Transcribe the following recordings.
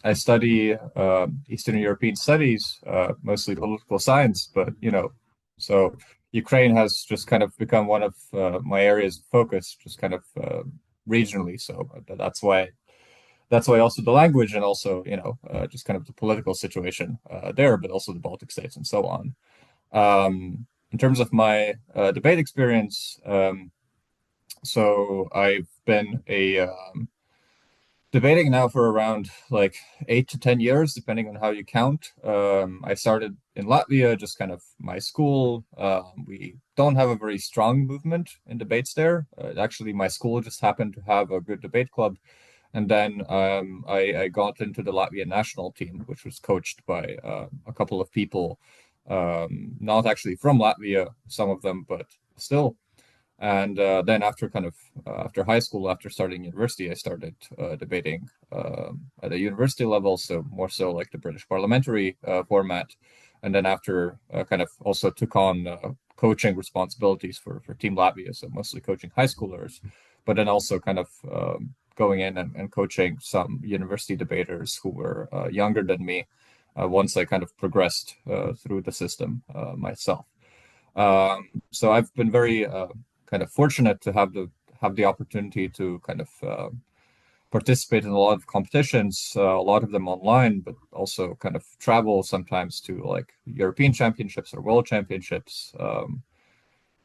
I study Eastern European studies, mostly political science, but so Ukraine has just kind of become one of my areas of focus, just kind of regionally. So that's why also the language and also just kind of the political situation there, but also the Baltic states and so on. In terms of my debate experience, so I've been debating now for around like 8 to 10 years, depending on how you count. I started in Latvia, just kind of my school. We don't have a very strong movement in debates there. Actually, my school just happened to have a good debate club. And then I got into the Latvian national team, which was coached by a couple of people, not actually from Latvia, some of them, but still. And then after high school, after starting university, I started debating at a university level, so more so like the British parliamentary format. And then after kind of also took on coaching responsibilities for Team Latvia, so mostly coaching high schoolers, but then also kind of going in and coaching some university debaters who were younger than me once I kind of progressed through the system myself. So I've been very kind of fortunate to have the opportunity to kind of participate in a lot of competitions, a lot of them online, but also kind of travel sometimes to like European championships or world championships,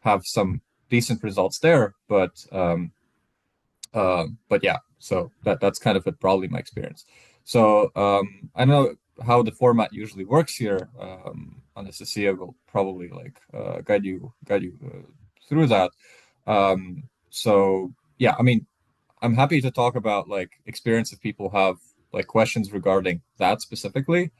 have some decent results there, but yeah, so that's kind of probably my experience. So I don't know how the format usually works here. Anastasia will probably like guide you through that. So yeah, I mean, I'm happy to talk about like experience if people have like questions regarding that specifically.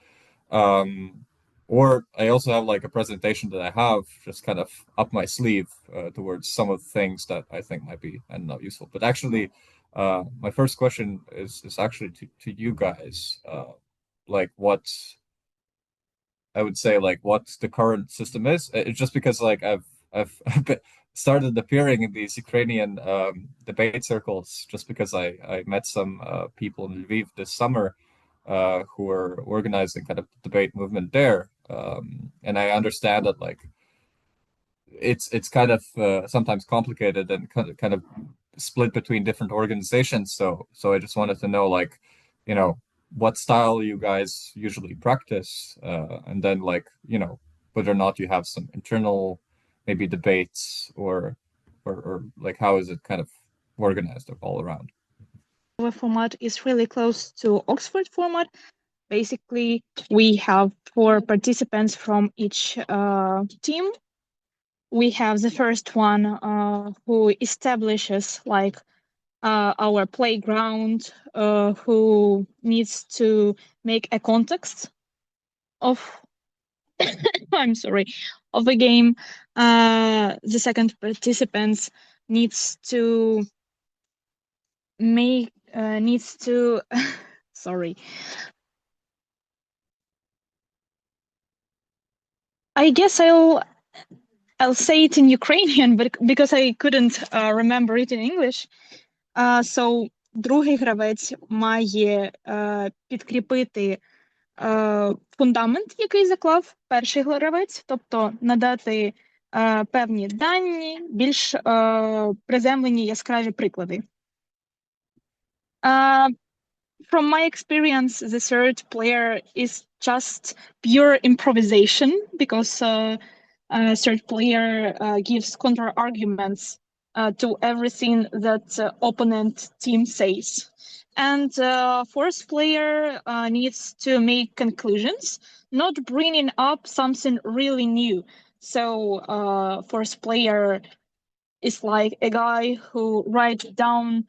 Or I also have like a presentation that I have just kind of up my sleeve towards some of the things that I think might be, I don't know, useful. But actually, my first question is actually to you guys, like what I would say, like what the current system is. It's just because like I've started appearing in these Ukrainian debate circles just because I met some people in Lviv this summer who are organizing kind of debate movement there, and I understand that like it's kind of sometimes complicated and kind of split between different organizations. So I just wanted to know like what style you guys usually practice, and then like whether or not you have some internal maybe debates or like how is it kind of organized all around. Our format is really close to Oxford format. Basically, we have 4 participants from each team. We have the first one who establishes like our playground, who needs to make a context of I'm sorry, of a game. The second participants needs to make sorry. I guess I'll say it in Ukrainian, but because I couldn't remember it in English. So другий гравець має підкріпити фундамент, який заклав перший гравець, тобто надати певні дані, більш приземлені яскраві приклади. From my experience, the third player is just pure improvisation because third player gives counter arguments to everything that opponent team says. And fourth player needs to make conclusions, not bringing up something really new. So fourth player is like a guy who writes down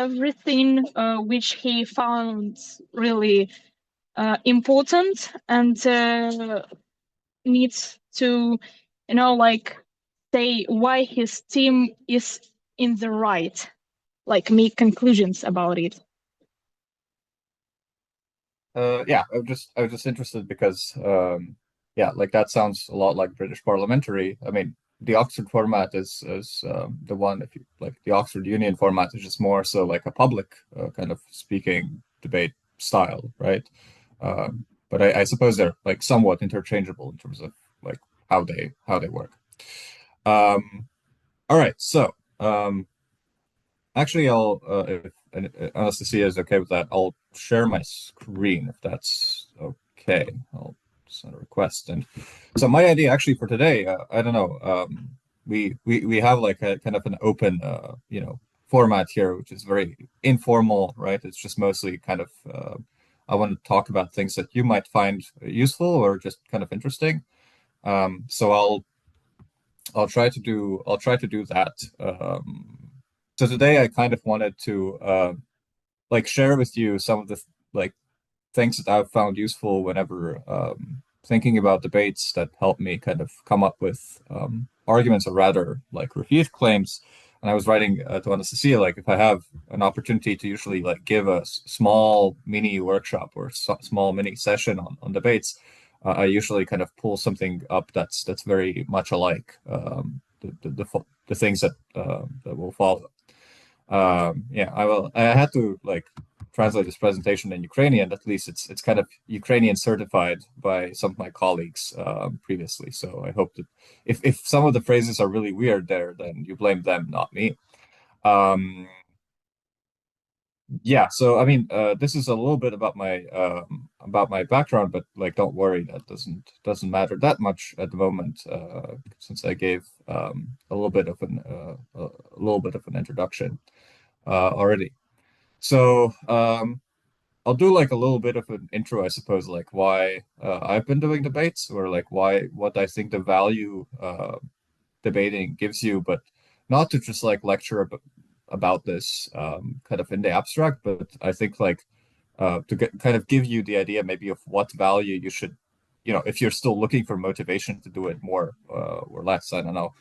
everything which he found really important and needs to, like say why his team is in the right, like make conclusions about it. Yeah, I was just interested because yeah, like that sounds a lot like British parliamentary. I mean, the Oxford format is the one, if you like the Oxford Union format is just more so like a public kind of speaking debate style, right? But I suppose they're like somewhat interchangeable in terms of like how they work. All right, so actually, if Anastasia is okay with that, I'll share my screen if that's okay. I'll send a request. And so my idea actually for today, I don't know, we have like a kind of an open, format here, which is very informal, right? It's just mostly kind of, I want to talk about things that you might find useful or just kind of interesting. So I'll try to do that. So today I kind of wanted to like share with you some of the like things that I've found useful whenever thinking about debates that help me kind of come up with arguments or rather like refute claims. And I was writing to Anastasia, like if I have an opportunity to usually like give a small mini workshop or small mini session on debates, I usually kind of pull something up that's very much alike the things that will follow. Yeah, I had to like translate this presentation in Ukrainian. At least it's kind of Ukrainian certified by some of my colleagues previously. So I hope that if some of the phrases are really weird there, then you blame them, not me. Yeah, so I mean, this is a little bit about my background, but like, don't worry, that doesn't matter that much at the moment, since I gave a little bit of an introduction already. So I'll do like a little bit of an intro, I suppose, like why I've been doing debates or like what I think the value debating gives you, but not to just like lecture about this kind of in the abstract, but I think like to kind of give you the idea maybe of what value you should, if you're still looking for motivation to do it more or less, I don't know,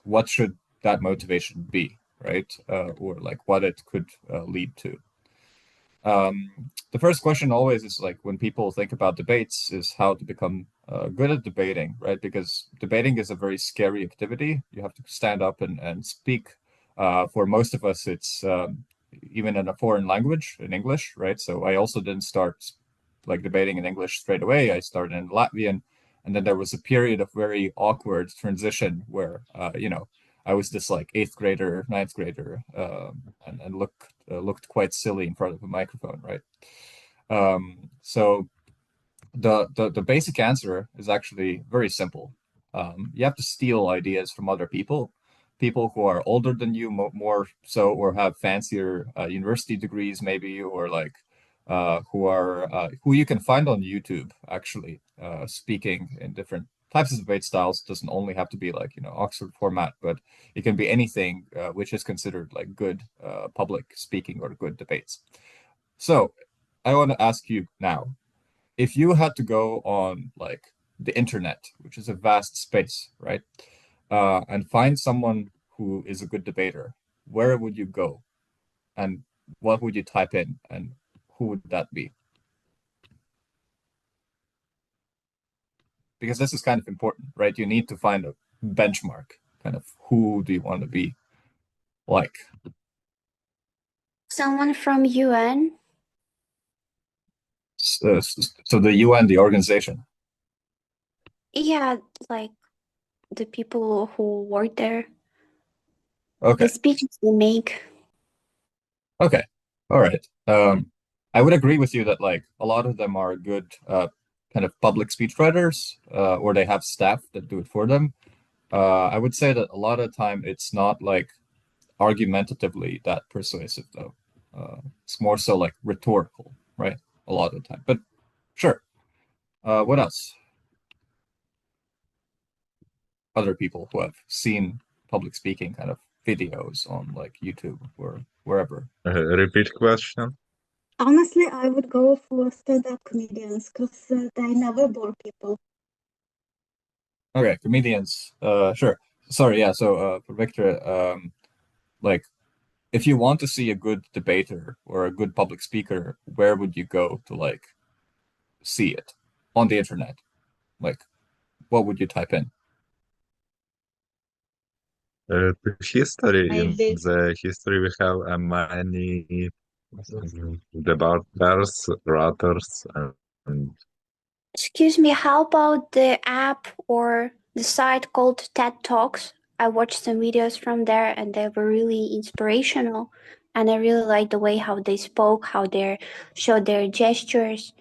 what should that motivation be, right? Or like what it could lead to. The first question always is like when people think about debates is how to become good at debating, right? Because debating is a very scary activity. You have to stand up and speak. For most of us, it's even in a foreign language, in English, right? So I also didn't start like debating in English straight away. I started in Latvian, and then there was a period of very awkward transition where, I was this like eighth grader, ninth grader, and looked quite silly in front of a microphone, right? So the basic answer is actually very simple. You have to steal ideas from other people who are older than you, more so, or have fancier university degrees, maybe, or like who you can find on YouTube actually speaking in different types of debate styles. Doesn't only have to be like Oxford format, but it can be anything which is considered like good public speaking or good debates. So I want to ask you now, if you had to go on like the internet, which is a vast space, right, and find someone who is a good debater, where would you go, and what would you type in, and who would that be? Because this is kind of important, right? You need to find a benchmark, kind of who do you want to be like? Someone from UN. So the UN, the organization. Yeah, like the people who work there. Okay. The speeches they make. Okay. All right. I would agree with you that like a lot of them are good kind of public speech writers, or they have staff that do it for them. I would say that a lot of the time it's not like argumentatively that persuasive though. It's more so like rhetorical, right? A lot of the time. But sure. What else? Other people who have seen public speaking kind of videos on like YouTube or wherever. Repeat question. Honestly, I would go for stand-up comedians because they never bore people. Okay, comedians. Sure. Sorry, yeah. So for Victor, like if you want to see a good debater or a good public speaker, where would you go to like see it on the internet? Like, what would you type in? To history, in Maybe. the history we have many Debaters, writers, and Excuse me, how about the app or the site called TED Talks? I watched some videos from there and they were really inspirational. And I really liked the way how they spoke, how they showed their gestures.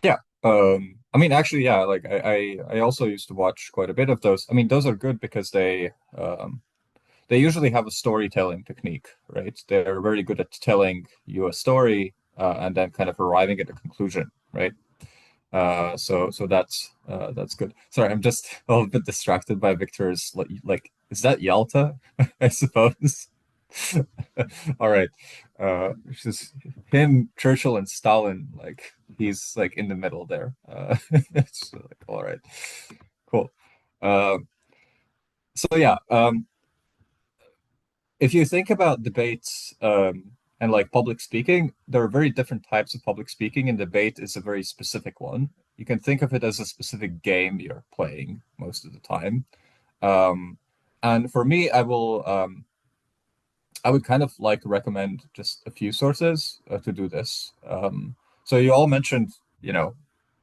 Yeah. I mean, actually, yeah, like I also used to watch quite a bit of those. I mean, those are good because they usually have a storytelling technique, right? They're very good at telling you a story and then kind of arriving at a conclusion, right? So that's good. Sorry, I'm just a little bit distracted by Victor's like is that Yalta? I suppose. All right. It's just him, Churchill, and Stalin, like he's like in the middle there. It's like all right, cool. So yeah, if you think about debates and like public speaking, there are very different types of public speaking, and debate is a very specific one. You can think of it as a specific game you're playing most of the time. And for me, I would kind of like to recommend just a few sources to do this. So you all mentioned, you know,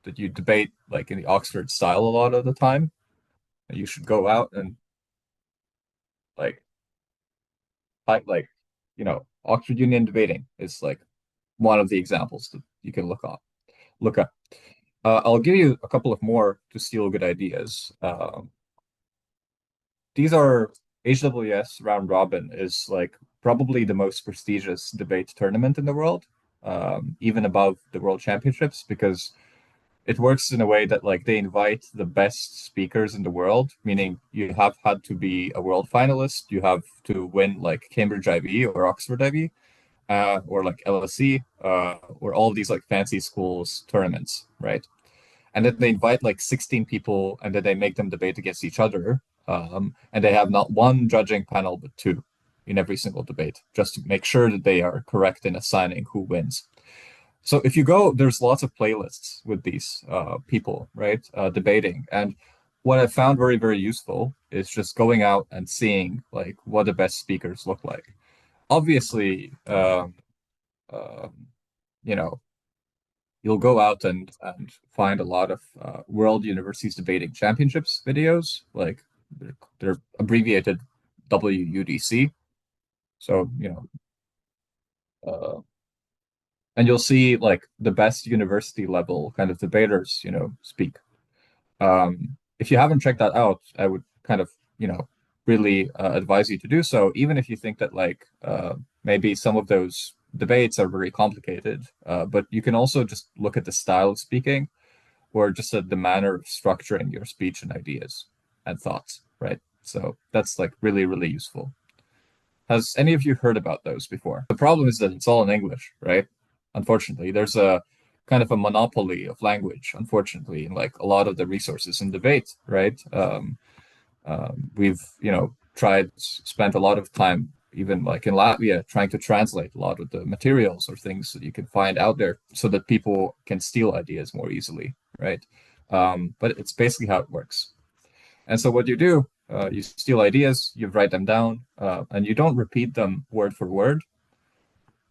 that you debate like in the Oxford style a lot of the time. You should go out and like like you know, Oxford Union debating is like one of the examples that you can look up. I'll give you a couple of more to steal good ideas. These are HWS Round Robin is like probably the most prestigious debate tournament in the world, even above the World Championships, because it works in a way that like they invite the best speakers in the world, meaning you have had to be a world finalist, you have to win like Cambridge IB or Oxford IB, or like LSE, or all these like fancy schools tournaments, right? And then they invite like 16 people, and then they make them debate against each other, and they have not one judging panel but two in every single debate, just to make sure that they are correct in assigning who wins. So if you go, there's lots of playlists with these people, right, debating. And what I found very, very useful is just going out and seeing like what the best speakers look like. Obviously, you know, you'll go out and find a lot of World Universities Debating Championships videos, like they're abbreviated WUDC. So, you know, and you'll see like the best university level kind of debaters, you know, speak. If you haven't checked that out, I would kind of, you know, really advise you to do so, even if you think that like maybe some of those debates are very complicated, but you can also just look at the style of speaking or just at the manner of structuring your speech and ideas and thoughts, right? So that's like really, really useful. Has any of you heard about those before? The problem is that it's all in English, right? Unfortunately, there's a kind of a monopoly of language, unfortunately, in like a lot of the resources in debate, right? We've, you know, spent a lot of time, even like in Latvia, trying to translate a lot of the materials or things that you can find out there so that people can steal ideas more easily, right? But it's basically how it works. And so what you do, you steal ideas, you write them down, and you don't repeat them word for word.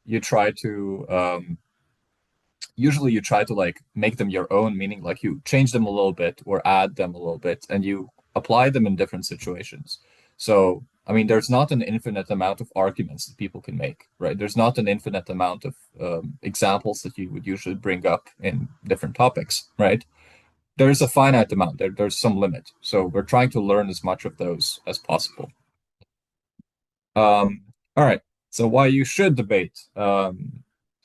You try to, usually you try to like make them your own, meaning like you change them a little bit or add them a little bit, and you apply them in different situations. So, I mean, there's not an infinite amount of arguments that people can make, right? There's not an infinite amount of examples that you would usually bring up in different topics, right? There's a finite amount, there's some limit. So we're trying to learn as much of those as possible. All right, so why you should debate. So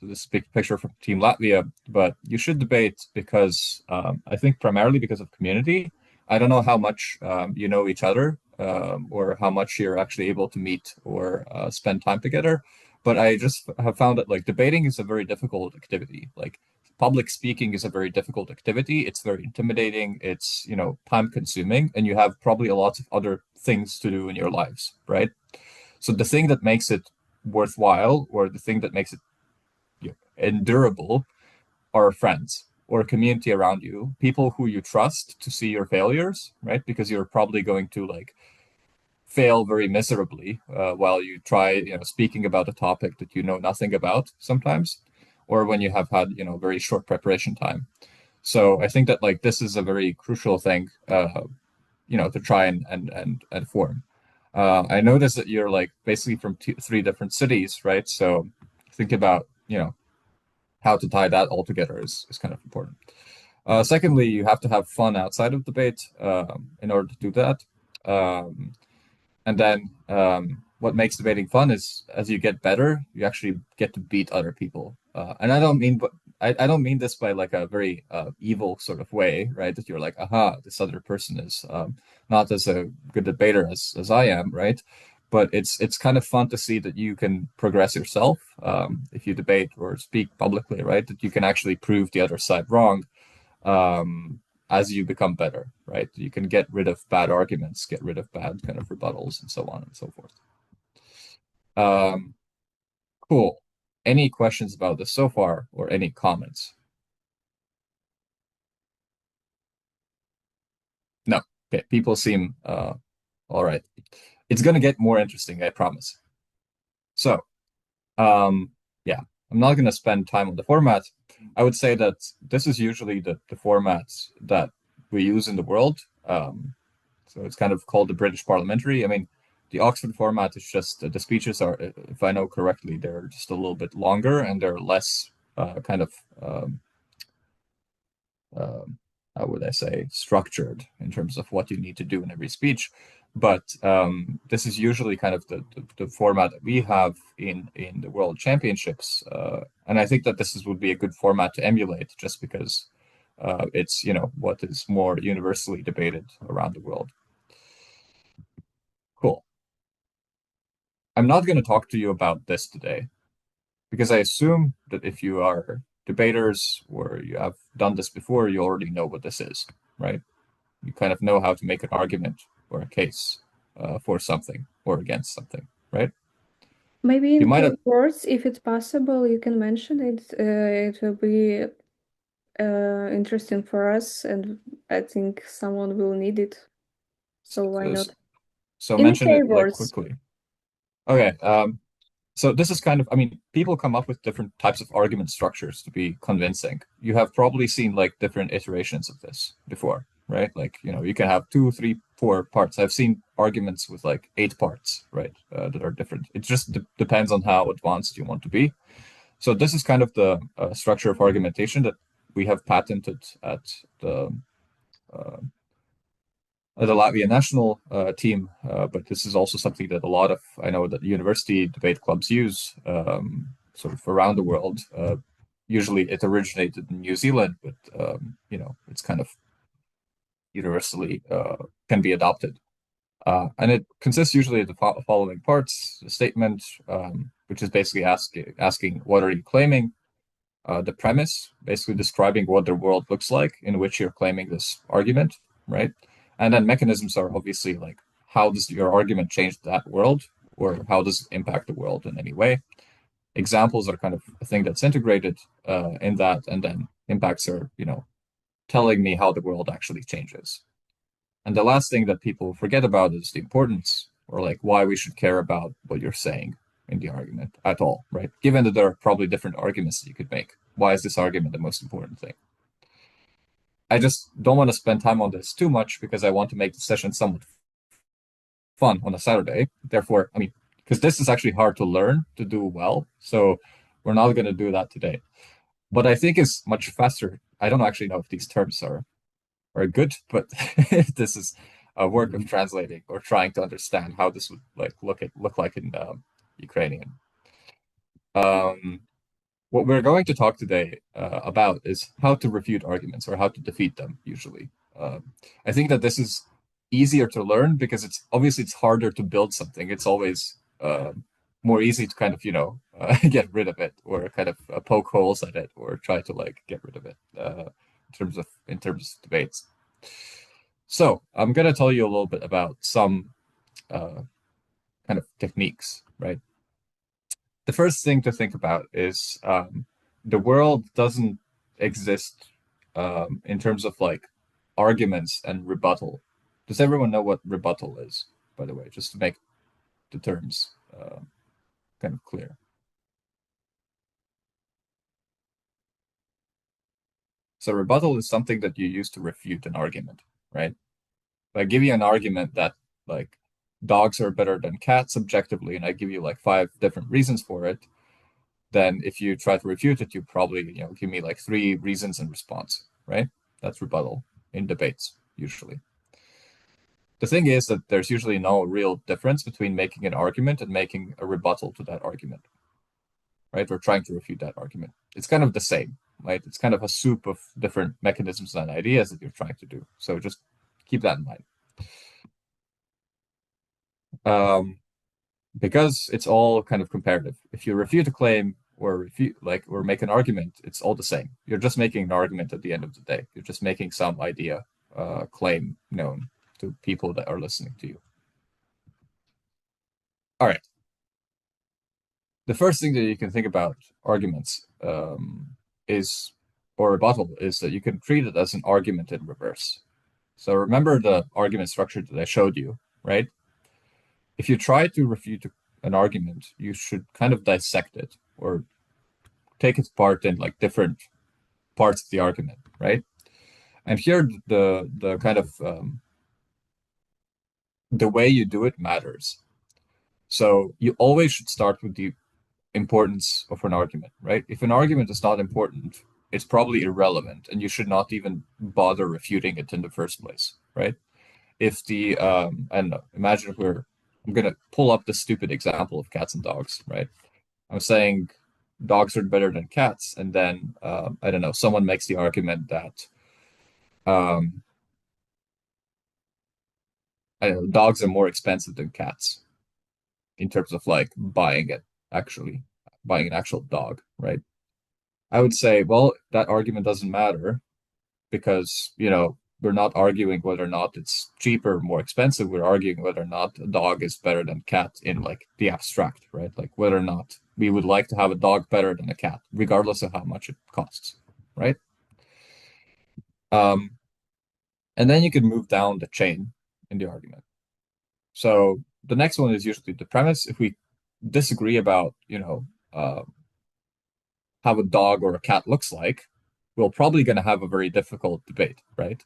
this is a big picture from Team Latvia, but you should debate because I think primarily because of community. I don't know how much you know each other or how much you're actually able to meet or spend time together. But I just have found that like debating is a very difficult activity. Like public speaking is a very difficult activity. It's very intimidating. It's, you know, time consuming, and you have probably a lot of other things to do in your lives, right? So the thing that makes it worthwhile, or the thing that makes it endurable, are friends or a community around you, people who you trust to see your failures, right? Because you're probably going to like fail very miserably while you try, speaking about a topic that you know nothing about sometimes, or when you have had, very short preparation time. So I think that like this is a very crucial thing, to try and form. I noticed that you're like basically from three different cities, right? So think about, how to tie that all together is kind of important. Secondly, you have to have fun outside of debate in order to do that. And then what makes debating fun is as you get better, you actually get to beat other people. And I don't mean this by like a very evil sort of way, right? That you're like, aha, this other person is not as a good debater as I am, right? But it's kind of fun to see that you can progress yourself if you debate or speak publicly, right? That you can actually prove the other side wrong as you become better, right? You can get rid of bad arguments, get rid of bad kind of rebuttals, and so on and so forth. Cool. Any questions about this so far, or any comments? No. Okay. People seem all right. It's going to get more interesting, I promise. So, yeah, I'm not going to spend time on the format. I would say that this is usually the format that we use in the world. So it's kind of called the British parliamentary. I mean, the Oxford format is just, the speeches are, if I know correctly, they're just a little bit longer and they're less how would I say, structured in terms of what you need to do in every speech. But this is usually kind of the format that we have in the World Championships. And I think that would be a good format to emulate just because it's, what is more universally debated around the world. Cool. I'm not going to talk to you about this today because I assume that if you are debaters or you have done this before, you already know what this is, right? You kind of know how to make an argument or a case for something or against something, right? Maybe in You might few have, words, if it's possible, you can mention it. It will be interesting for us, and I think someone will need it. So why not? so In mention it like favors. quickly. Okay. So this is kind of, I mean, people come up with different types of argument structures to be convincing. You have probably seen like different iterations of this before, right? Like, you can have 2, 3, 4 parts. I've seen arguments with like 8 parts, right? That are different. It just depends on how advanced you want to be. So this is kind of the structure of argumentation that we have patented at the Latvian national team, but this is also something that a lot of, I know that university debate clubs use sort of around the world. Usually it originated in New Zealand, but, it's kind of universally can be adopted. And it consists usually of the following parts: the statement, which is basically asking what are you claiming? The premise, basically describing what the world looks like in which you're claiming this argument, right? And then mechanisms are obviously like, how does your argument change that world, or how does it impact the world in any way? Examples are kind of a thing that's integrated in that, and then impacts are, telling me how the world actually changes. And the last thing that people forget about is the importance, or like why we should care about what you're saying in the argument at all, right? Given that there are probably different arguments that you could make. Why is this argument the most important thing? I just don't want to spend time on this too much because I want to make the session somewhat fun on a Saturday. Therefore, I mean, because this is actually hard to learn to do well, so we're not going to do that today. But I think is much faster. I don't actually know if these terms are good, but this is a work of translating or trying to understand how this would like look like in Ukrainian. What we're going to talk today about is how to refute arguments or how to defeat them, usually. I think that this is easier to learn because it's harder to build something. It's always more easy to kind of, get rid of it or kind of poke holes at it or try to like get rid of it in terms of debates. So I'm going to tell you a little bit about some kind of techniques, right? The first thing to think about is the world doesn't exist in terms of like arguments and rebuttal. Does everyone know what rebuttal is, by the way, just to make the terms kind of clear. So rebuttal is something that you use to refute an argument, right? If I give you an argument that like dogs are better than cats objectively, and I give you like 5 different reasons for it, then if you try to refute it, you probably, give me like 3 reasons in response, right? That's rebuttal in debates, usually. The thing is that there's usually no real difference between making an argument and making a rebuttal to that argument, right? Or trying to refute that argument. It's kind of the same, right? It's kind of a soup of different mechanisms and ideas that you're trying to do. So just keep that in mind. Because it's all kind of comparative. If you refute a claim or make an argument, it's all the same. You're just making an argument at the end of the day. You're just making some idea, claim known to people that are listening to you. All right. The first thing that you can think about arguments or rebuttal is that you can treat it as an argument in reverse. So remember the argument structure that I showed you, right? If you try to refute an argument, you should kind of dissect it or take it apart in like different parts of the argument, right? And here the kind of the way you do it matters. So you always should start with the importance of an argument, right? If an argument is not important, it's probably irrelevant, and you should not even bother refuting it in the first place, right? If the I don't know, imagine if I'm gonna pull up the stupid example of cats and dogs, right? I'm saying dogs are better than cats, and then I don't know, someone makes the argument that I don't know, dogs are more expensive than cats in terms of like buying an actual dog, right? I would say, well, that argument doesn't matter because, we're not arguing whether or not it's cheaper or more expensive. We're arguing whether or not a dog is better than cat in like the abstract, right? Like whether or not we would like to have a dog better than a cat, regardless of how much it costs, right? And then you can move down the chain in the argument. So the next one is usually the premise. If we disagree about, how a dog or a cat looks like, we're probably going to have a very difficult debate, right?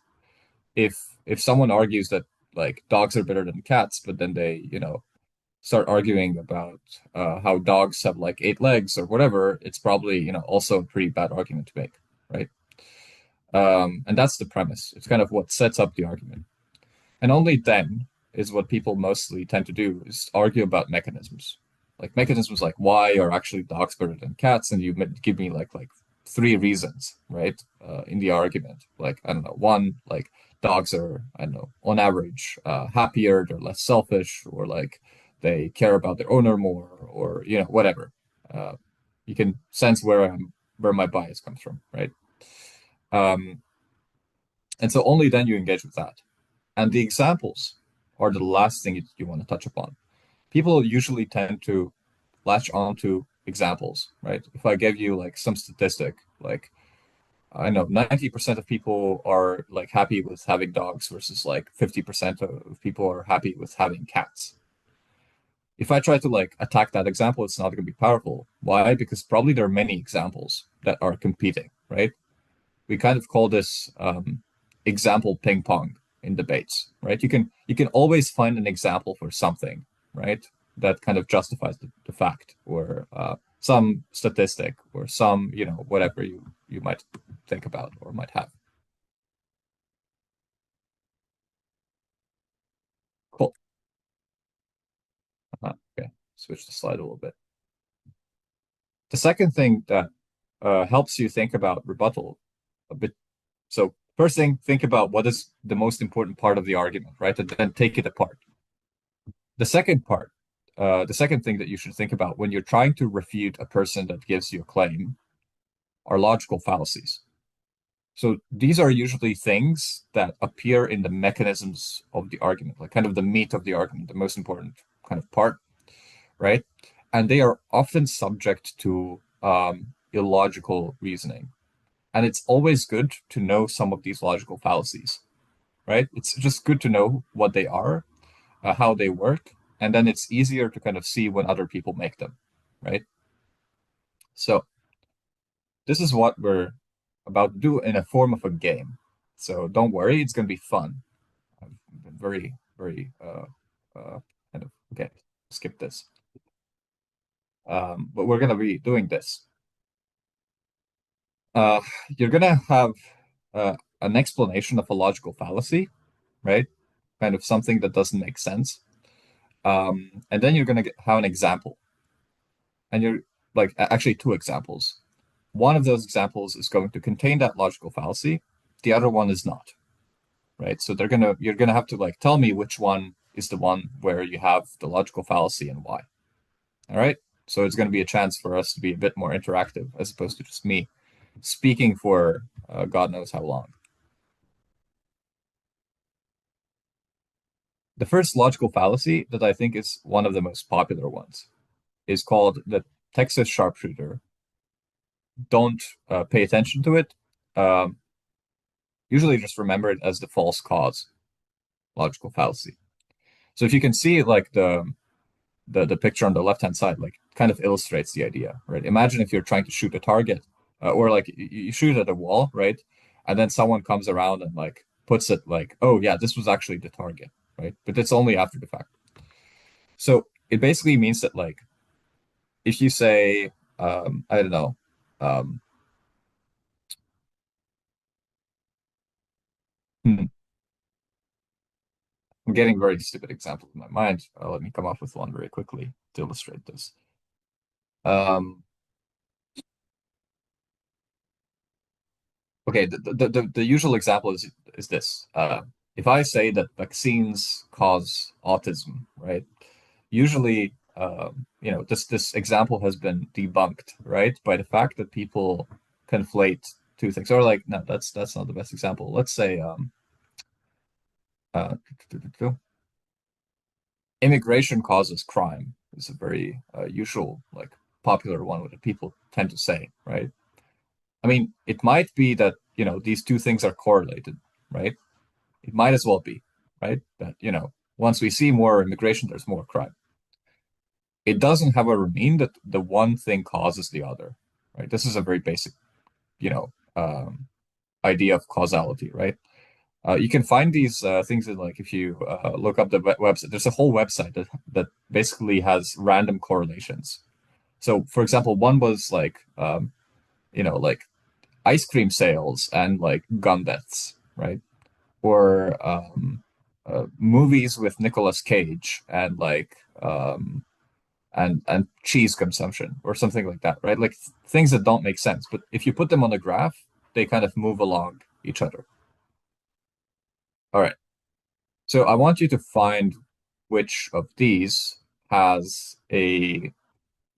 If someone argues that like dogs are better than cats, but then they, start arguing about how dogs have like 8 legs or whatever, it's probably, also a pretty bad argument to make, right? And that's the premise. It's kind of what sets up the argument. And only then is what people mostly tend to do is argue about mechanisms. Like mechanisms like why are actually dogs better than cats, and you give me like 3 reasons, right? In the argument. Like, I don't know, 1, like dogs are, I don't know, on average, happier, they're less selfish, or like they care about their owner more, or, whatever. You can sense where my bias comes from, right? And so only then you engage with that. And the examples are the last thing you want to touch upon. People usually tend to latch onto examples, right? If I give you like some statistic, like I know 90% of people are like happy with having dogs versus like 50% of people are happy with having cats. If I try to like attack that example, it's not going to be powerful. Why? Because probably there are many examples that are competing, right? We kind of call this example ping pong in debates, right? You can always find an example for something, right? That kind of justifies the fact, or some statistic, or some, whatever you might think about or might have. Cool. Okay, switch the slide a little bit. The second thing that helps you think about rebuttal a bit. So first thing, think about what is the most important part of the argument, right? And then take it apart. The second thing that you should think about when you're trying to refute a person that gives you a claim are logical fallacies. So these are usually things that appear in the mechanisms of the argument, like kind of the meat of the argument, the most important kind of part, right? And they are often subject to illogical reasoning. And it's always good to know some of these logical fallacies, right? It's just good to know what they are. how they work, and then it's easier to kind of see when other people make them, right? So this is what we're about to do in a form of a game. So don't worry, it's going to be fun. I've been very, very kind of, okay, skip this. But we're going to be doing this. You're going to have an explanation of a logical fallacy, right? Kind of something that doesn't make sense. And then you're going to have an example. And you're like, actually two examples. One of those examples is going to contain that logical fallacy. The other one is not, right? So you're going to have to like tell me which one is the one where you have the logical fallacy and why. All right. So it's going to be a chance for us to be a bit more interactive as opposed to just me speaking for God knows how long. The first logical fallacy that I think is one of the most popular ones is called the Texas sharpshooter. Don't pay attention to it. Usually just remember it as the false cause logical fallacy. So if you can see like the picture on the left-hand side, like kind of illustrates the idea, right? Imagine if you're trying to shoot a target or like you shoot at a wall, right? And then someone comes around and like puts it like, oh yeah, this was actually the target, right? But it's only after the fact. So it basically means that like, if you say, I don't know, I'm getting very stupid examples in my mind. Let me come up with one very quickly to illustrate this. Okay, the usual example is this. If I say that vaccines cause autism, right? Usually, this example has been debunked, right, by the fact that people conflate two things. Or like, no, that's not the best example. Let's say immigration causes crime is a very usual, like popular one that people tend to say, right? I mean, it might be that, these two things are correlated, right? It might as well be, right? That, once we see more immigration, there's more crime. It doesn't, however, mean that the one thing causes the other, right? This is a very basic, idea of causality, right? You can find these things in, like, if you look up the website, there's a whole website that basically has random correlations. So, for example, one was like, like ice cream sales and like gun deaths, right? Or movies with Nicolas Cage and like and cheese consumption or something like that, right? Like things that don't make sense, but if you put them on a graph, they kind of move along each other. All right. So I want you to find which of these has a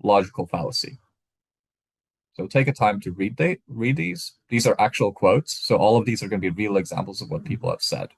logical fallacy. So take a time to read these. These are actual quotes. So all of these are going to be real examples of what people have said.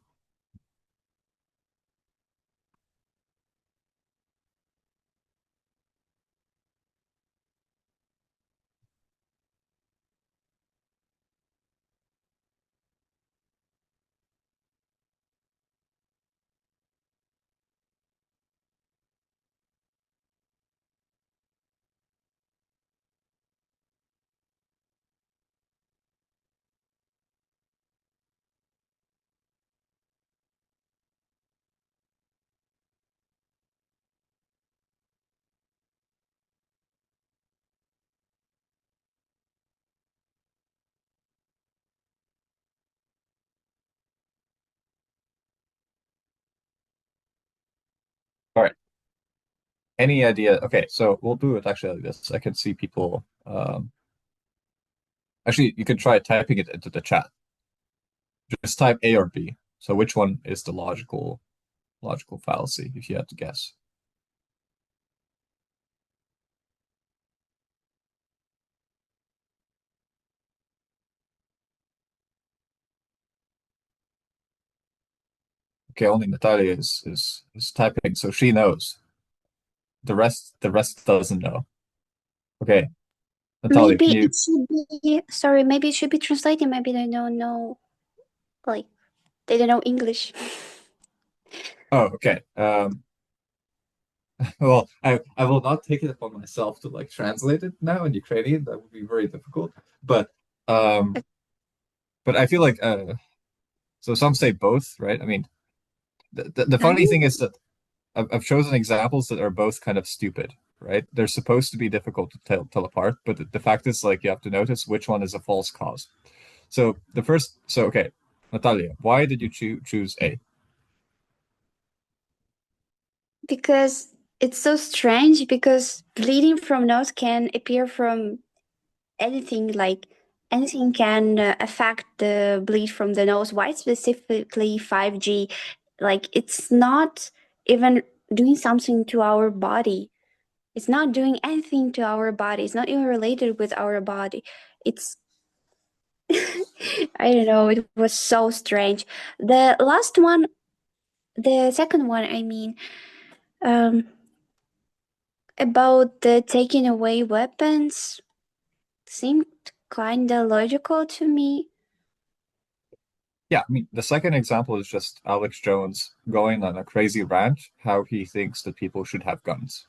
All right. Any idea? Okay, so we'll do it actually like this. I can see people. Actually, you can try typing it into the chat. Just type A or B. So which one is the logical fallacy, if you had to guess? Okay, only Natalia is typing, so she knows. The rest doesn't know. Okay. Natalia, Maybe can you... it should be, sorry, maybe it should be translated. Maybe they don't know, like, they don't know English. Oh, okay. Well, I will not take it upon myself to like translate it now in Ukrainian. That would be very difficult. Um, but I feel like so some say both, right? I mean, the funny thing is that I've chosen examples that are both kind of stupid, right? They're supposed to be difficult to tell apart, but the fact is like you have to notice which one is a false cause. So okay, Natalia, why did you choose A? Because it's so strange, because bleeding from nose can appear from anything, like anything can affect the bleed from the nose. Why specifically 5G? Like, it's not even doing something to our body. It's not doing anything to our body. It's not even related with our body. It's I don't know, it was so strange. The last one, the second one, I mean, about the taking away weapons seemed kinda logical to me. Yeah, I mean, the second example is just Alex Jones going on a crazy rant how he thinks that people should have guns,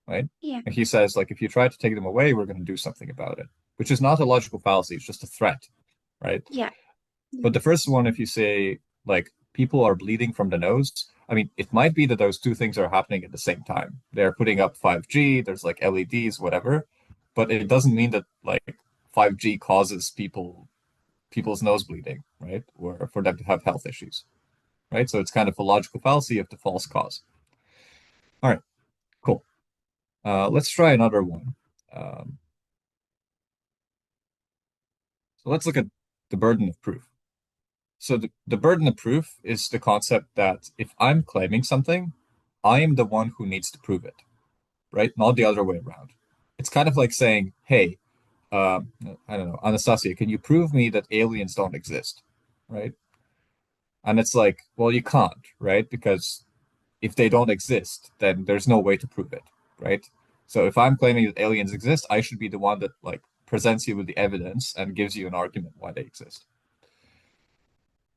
right? Yeah. And he says, like, if you try to take them away, we're going to do something about it, which is not a logical fallacy. It's just a threat, right? Yeah. But the first one, if you say, like, people are bleeding from the nose, I mean, it might be that those two things are happening at the same time. They're putting up 5G, there's like LEDs, whatever, but it doesn't mean that, like, 5G causes people's nose bleeding, right? Or for them to have health issues, right? So it's kind of a logical fallacy of the false cause. All right, cool. Let's try another one. So let's look at the burden of proof. So the burden of proof is the concept that if I'm claiming something, I am the one who needs to prove it, right? Not the other way around. It's kind of like saying, hey, I don't know, Anastasia, can you prove me that aliens don't exist, right? And it's like, well, you can't, right? Because if they don't exist, then there's no way to prove it, right? So if I'm claiming that aliens exist, I should be the one that like presents you with the evidence and gives you an argument why they exist.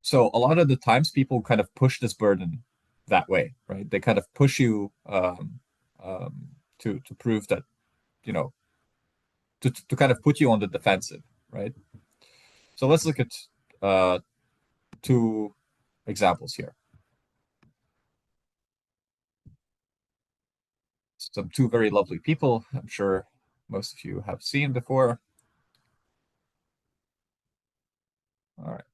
So a lot of the times people kind of push this burden that way, right? They kind of push you to prove that, you know, to kind of put you on the defensive, right? So let's look at two examples here. Some two very lovely people, I'm sure most of you have seen before. All right.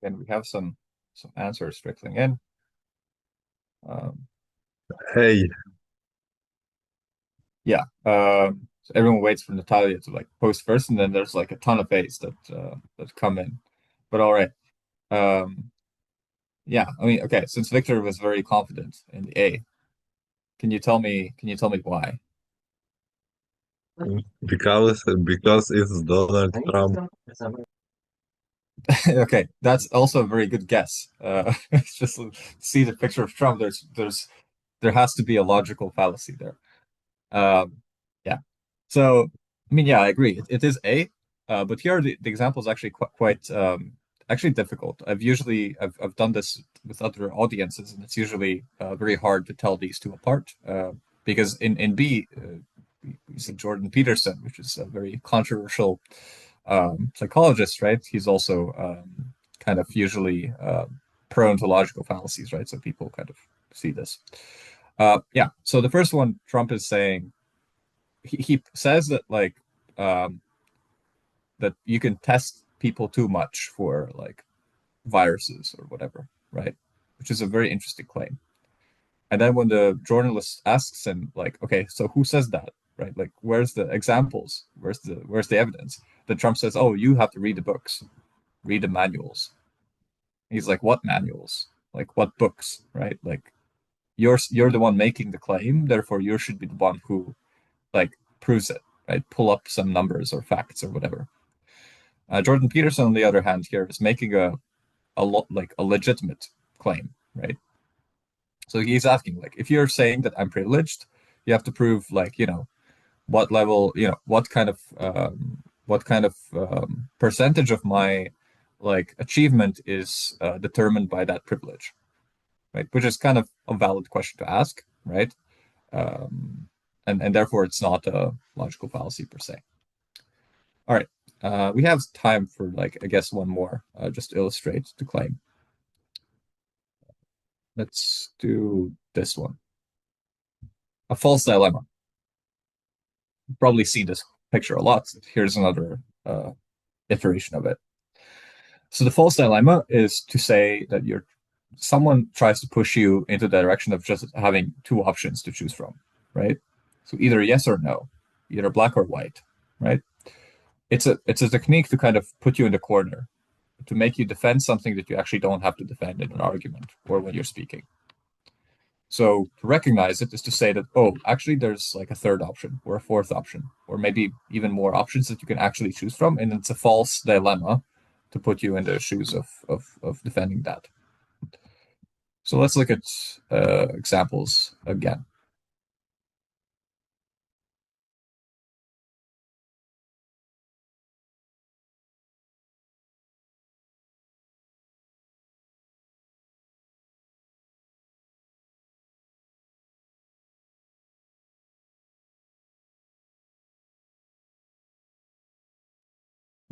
And we have some answers trickling in. Hey, Yeah. So everyone waits for Natalia to like post first, and then there's like a ton of A's that come in. But all right. Yeah, I mean, okay, since Victor was very confident in the A, can you tell me why? because it's Donald Trump. Okay, that's also a very good guess. It's just see the picture of Trump. There has to be a logical fallacy there. Yeah. So I mean, yeah, I agree. It is A, but here the example is actually quite actually difficult. I've done this with other audiences, and it's usually very hard to tell these two apart. Because in B, we said Jordan Peterson, which is a very controversial psychologist, right? He's also kind of usually prone to logical fallacies, right? So people kind of see this. Yeah. So the first one, Trump is saying, he says that like that you can test people too much for like viruses or whatever, right? Which is a very interesting claim. And then when the journalist asks him, like, okay, so who says that, right? Like, where's the examples? Where's the evidence? But Trump says, oh, you have to read the books, read the manuals. He's like, what manuals? Like, what books, right? Like, you're the one making the claim, therefore you should be the one who, like, proves it, right? Pull up some numbers or facts or whatever. Jordan Peterson, on the other hand, here is making a legitimate claim, right? So he's asking, like, if you're saying that I'm privileged, you have to prove, like, you know, what level, you know, what kind of percentage of my, like, achievement is determined by that privilege, right? Which is kind of a valid question to ask, right? And therefore it's not a logical fallacy per se. All right, we have time for, like, I guess one more, just to illustrate the claim. Let's do this one. A false dilemma. You've probably seen this picture a lot. Here's another iteration of it. So the false dilemma is to say that someone tries to push you into the direction of just having two options to choose from, right? So either yes or no, either black or white, right? It's a technique to kind of put you in the corner, to make you defend something that you actually don't have to defend in an argument or when you're speaking. So to recognize it is to say that, oh, actually there's like a third option or a fourth option, or maybe even more options that you can actually choose from, and it's a false dilemma to put you in the shoes of defending that. So let's look at examples again.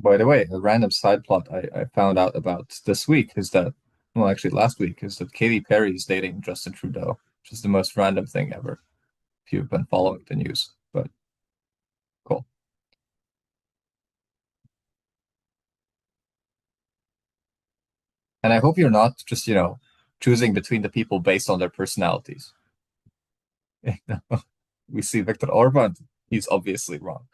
By the way, a random side plot I found out about this week is that, well, actually last week, is that Katy Perry is dating Justin Trudeau, which is the most random thing ever, if you've been following the news, but cool. And I hope you're not just, you know, choosing between the people based on their personalities. We see Viktor Orban, he's obviously wrong.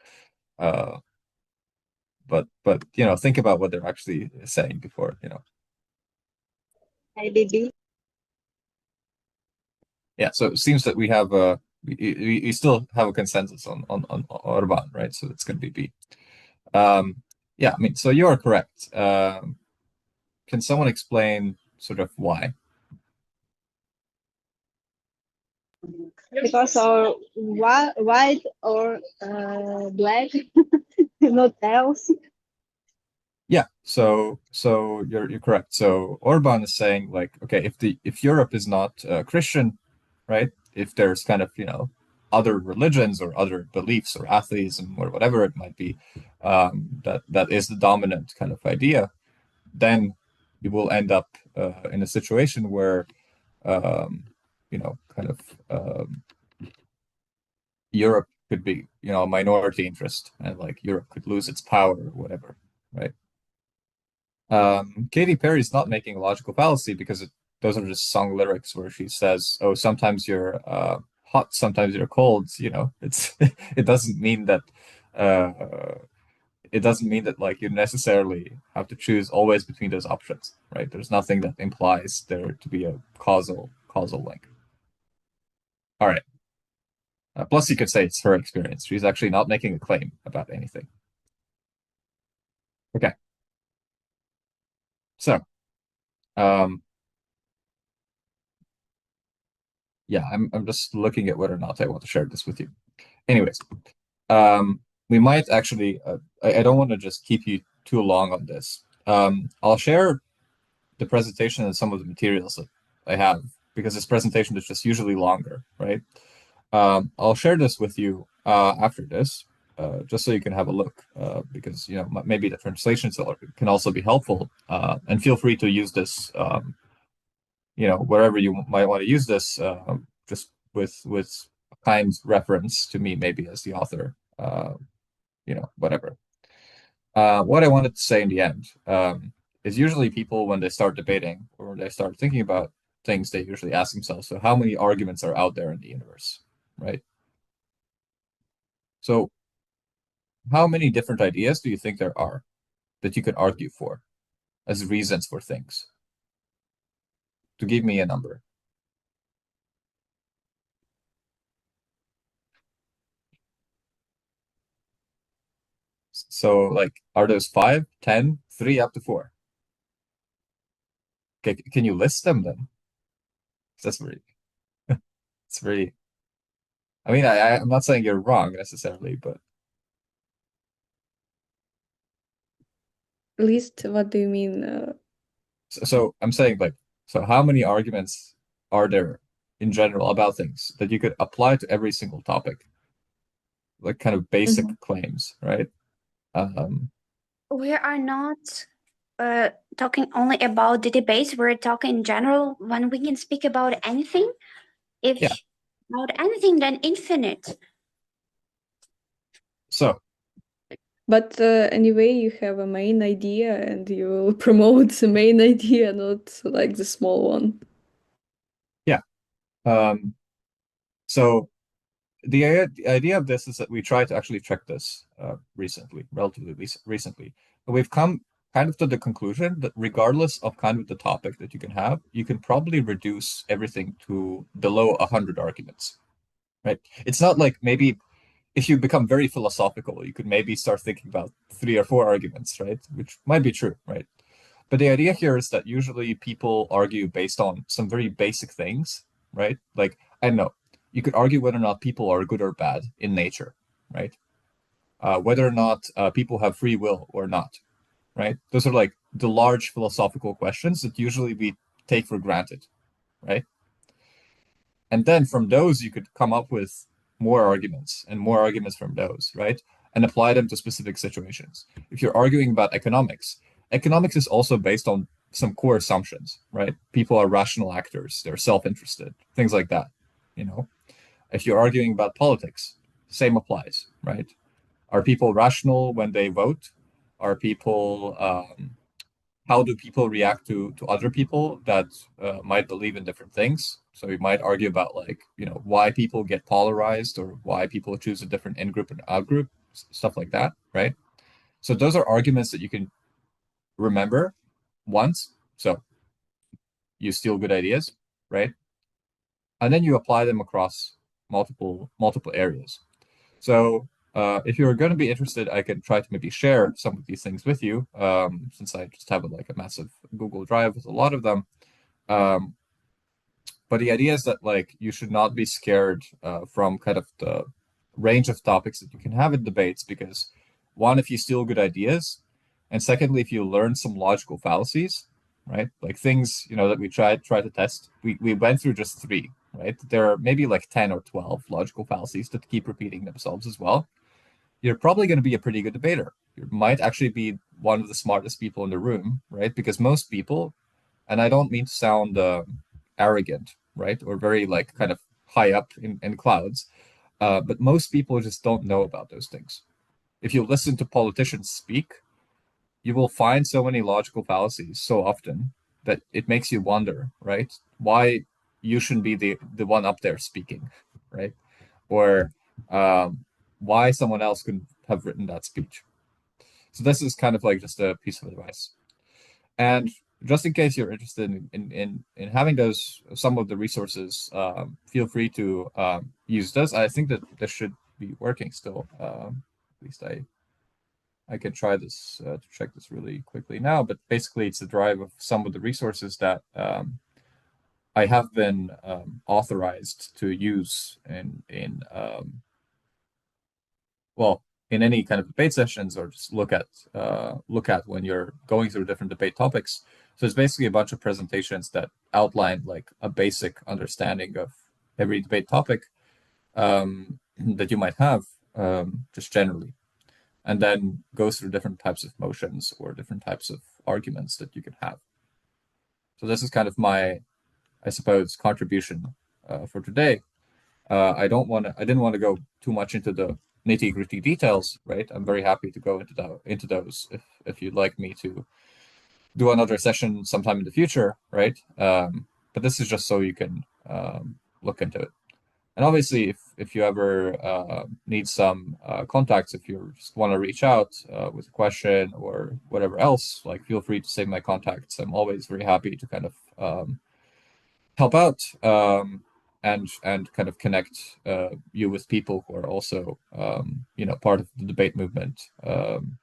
But you know, think about what they're actually saying before, you know. Hi, baby. Yeah, so it seems that we have we still have a consensus on Orban, right? So it's going to be B. Yeah, I mean, so you are correct. Can someone explain sort of why? Because our white or black, not else. Yeah, so you're correct. So Orban is saying, like, okay, if Europe is not Christian, right? If there's kind of, you know, other religions or other beliefs or atheism or whatever it might be, that is the dominant kind of idea, then you will end up in a situation where, you know, kind of Europe could be, you know, a minority interest, and like Europe could lose its power or whatever, right? Katy Perry's not making a logical fallacy because those are just song lyrics where she says, "Oh, sometimes you're hot, sometimes you're cold." You know, it's it doesn't mean that like you necessarily have to choose always between those options, right? There's nothing that implies there to be a causal link. All right. Plus, you could say it's her experience. She's actually not making a claim about anything. Okay. So, yeah, I'm just looking at whether or not I want to share this with you. Anyways, we might actually, I don't want to just keep you too long on this. I'll share the presentation and some of the materials that I have, because this presentation is just usually longer, right? I'll share this with you after this, just so you can have a look, because, you know, maybe the translations can also be helpful, and feel free to use this, you know, wherever you might want to use this, just with a kind reference to me, maybe as the author, you know, whatever. What I wanted to say in the end is usually people, when they start debating or when they start thinking about things, they usually ask themselves, so how many arguments are out there in the universe, right? So how many different ideas do you think there are that you could argue for as reasons for things? To give me a number. So, like, are those 5, 10, 3 up to 4? Okay, can you list them then? That's very, it's very. I mean, I'm not saying you're wrong necessarily, but List, what do you mean? so I'm saying, like, so how many arguments are there in general about things that you could apply to every single topic? Like kind of basic claims, right? We are not talking only about the debates. We're talking in general when we can speak about anything. If Yeah. about anything, then infinite. So, But anyway, you have a main idea and you will promote the main idea, not like the small one. so the idea of this is that we tried to actually check this relatively recently. And we've come kind of to the conclusion that regardless of kind of the topic that you can have, you can probably reduce everything to below 100 arguments, right? It's not like maybe if you become very philosophical, you could maybe start thinking about 3 or 4 arguments, right? Which might be true, right? But the idea here is that usually people argue based on some very basic things, right? Like, I don't know, you could argue whether or not people are good or bad in nature, right? Whether or not people have free will or not, right? Those are like the large philosophical questions that usually we take for granted, right? And then from those, you could come up with more arguments and more arguments from those, right? And apply them to specific situations. If you're arguing about economics, economics is also based on some core assumptions, right? People are rational actors, they're self-interested, things like that, you know? If you're arguing about politics, same applies, right? Are people rational when they vote? Are people, how do people react to other people that might believe in different things? So you might argue about, like, you know, why people get polarized or why people choose a different in-group and out-group, stuff like that, right? So those are arguments that you can remember once. So you steal good ideas, right? And then you apply them across multiple areas. So if you're going to be interested, I can try to maybe share some of these things with you, since I just have like a massive Google Drive with a lot of them. But the idea is that, like, you should not be scared from kind of the range of topics that you can have in debates, because one, if you steal good ideas, and secondly, if you learn some logical fallacies, right? Like things, you know, that we try to test. We went through just 3, right? There are maybe like 10 or 12 logical fallacies that keep repeating themselves as well. You're probably going to be a pretty good debater. You might actually be one of the smartest people in the room, right? Because most people, and I don't mean to sound arrogant, right? Or very like kind of high up in clouds, but most people just don't know about those things. If you listen to politicians speak, you will find so many logical fallacies so often that it makes you wonder, right? Why you shouldn't be the one up there speaking, right? Or why someone else could have written that speech. So this is kind of like just a piece of advice. And just in case you're interested in having those, some of the resources, feel free to use this. I think that this should be working still. At least I can try this to check this really quickly now, but basically it's the drive of some of the resources that I have been authorized to use in any kind of debate sessions, or just look at when you're going through different debate topics. So it's basically a bunch of presentations that outline like a basic understanding of every debate topic that you might have, just generally, and then goes through different types of motions or different types of arguments that you can have. So this is kind of my, I suppose, contribution for today. I didn't want to go too much into the nitty-gritty details, right? I'm very happy to go into those if you'd like me to do another session sometime in the future, right? But this is just so you can look into it. And obviously, if you ever need some contacts, if you just want to reach out with a question or whatever else, like feel free to save my contacts. I'm always very happy to kind of help out and kind of connect you with people who are also part of the debate movement,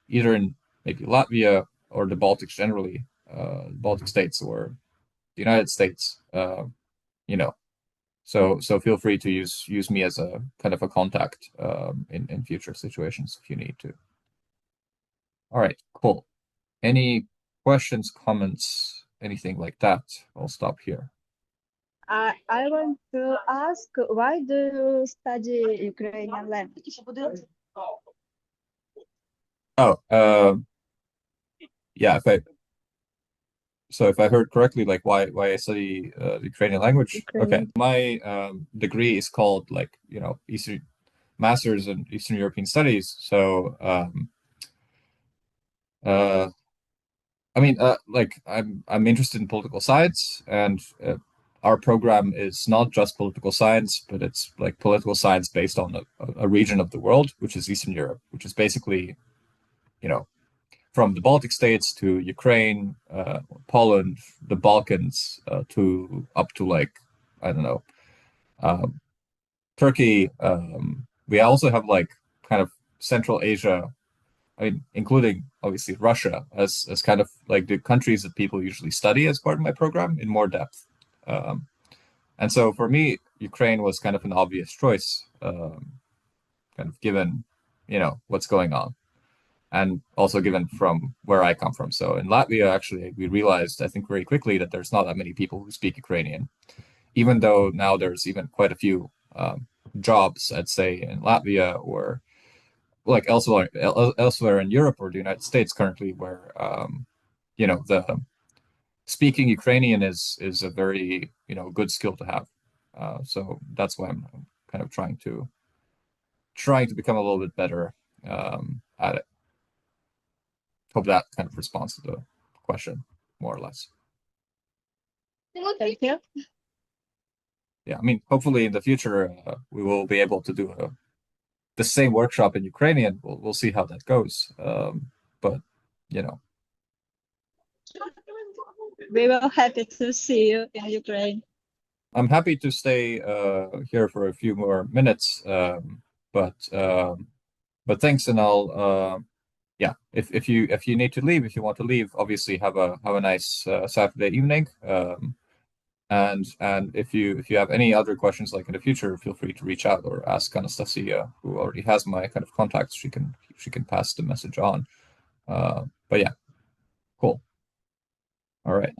either in maybe Latvia or the Baltics generally, Baltic states or the United States, So feel free to use me as a kind of a contact in future situations if you need to. All right, cool. Any questions, comments, anything like that? I'll stop here. I want to ask, why do you study Ukrainian language? Oh, yeah. If I heard correctly, like why I study the Ukrainian language. Okay, my degree is called Eastern Masters in Eastern European Studies. So I'm interested in political science, and our program is not just political science, but it's like political science based on a region of the world, which is Eastern Europe, which is basically, from the Baltic states to Ukraine, Poland, the Balkans, to up to Turkey. We also have kind of Central Asia, including obviously Russia as kind of like the countries that people usually study as part of my program in more depth. And so for me, Ukraine was kind of an obvious choice, kind of given, what's going on. And also given from where I come from. So in Latvia, actually, we realized, I think very quickly, that there's not that many people who speak Ukrainian, even though now there's even quite a few jobs, I'd say, in Latvia or like elsewhere in Europe or the United States currently, where the speaking Ukrainian is a very good skill to have. So that's why I'm kind of trying to become a little bit better at it. Hope that kind of responds to the question, more or less. Thank you. Yeah, hopefully in the future we will be able to do the same workshop in Ukrainian. We'll see how that goes. But We will happy to see you in Ukraine. I'm happy to stay here for a few more minutes. But thanks, and I'll if you need to leave, if you want to leave, obviously have a nice Saturday evening. And if you have any other questions like in the future, feel free to reach out or ask Anastasia, who already has my kind of contacts. She can pass the message on. But yeah, cool. All right.